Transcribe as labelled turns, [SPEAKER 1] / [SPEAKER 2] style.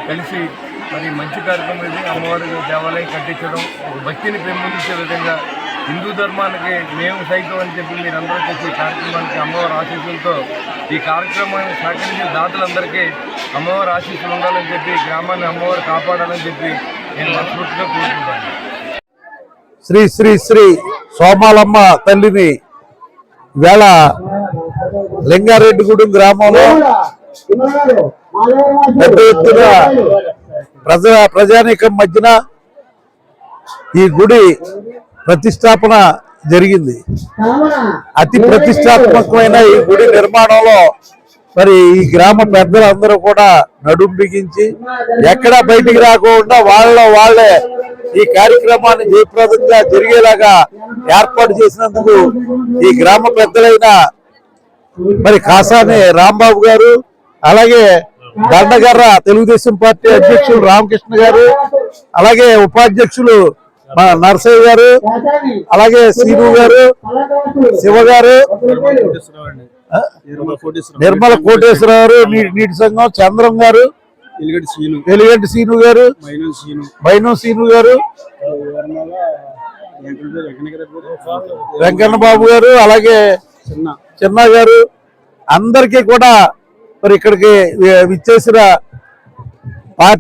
[SPEAKER 1] కలిసి మరి మంచి కార్యక్రమం ఇది. అమ్మవారి దేవాలయం కట్టించడం ఒక భక్తిని పెంపొందించే విధంగా హిందూ ధర్మానికి మేము సైతం అని చెప్పి మీరందరూ చేసి ఈ కార్యక్రమానికి అమ్మవారి ఆశీస్సులతో ఈ కార్యక్రమాన్ని సహకరించిన దాతలందరికీ అమ్మవారి ఆశీస్సులు ఉండాలని చెప్పి గ్రామాన్ని అమ్మవారు కాపాడాలని చెప్పి నేను మనస్ఫూర్తిగా కోరుకుంటాను.
[SPEAKER 2] శ్రీ శ్రీ శ్రీ సోమాలమ్మ తల్లిని వేళ లింగారెడ్డిగూడెం గ్రామంలో పెద్ద ఎత్తున ప్రజానీకం మధ్యన ఈ గుడి ప్రతిష్టాపన జరిగింది. అతి ప్రతిష్టాత్మకమైన ఈ గుడి నిర్మాణంలో మరి ఈ గ్రామ పెద్దలందరూ కూడా నడుం బిగించి ఎక్కడా బయటికి రాకుండా వాళ్ళే ఈ కార్యక్రమాన్ని జయప్రదంగా జరిగేలాగా ఏర్పాటు చేసినందుకు ఈ గ్రామ పెద్దలైన మరి కాసాని రాంబాబు గారు, అలాగే దండగర్ర తెలుగుదేశం పార్టీ అధ్యక్షులు రామకృష్ణ గారు, అలాగే ఉపాధ్యక్షులు నరసయ్య గారు, అలాగే శ్రీను గారు, శివ గారు, నిర్మల కోటేశ్వరరావు, నీటి సంఘం చంద్రం గారు, ఎలిగంటి శ్రీను గారు, మైనం శ్రీను గారు, వెంకన్న బాబు గారు, అలాగే చిన్న గారు అందరికీ కూడా మరి ఇక్కడికి విచ్చేసిన పార్టీ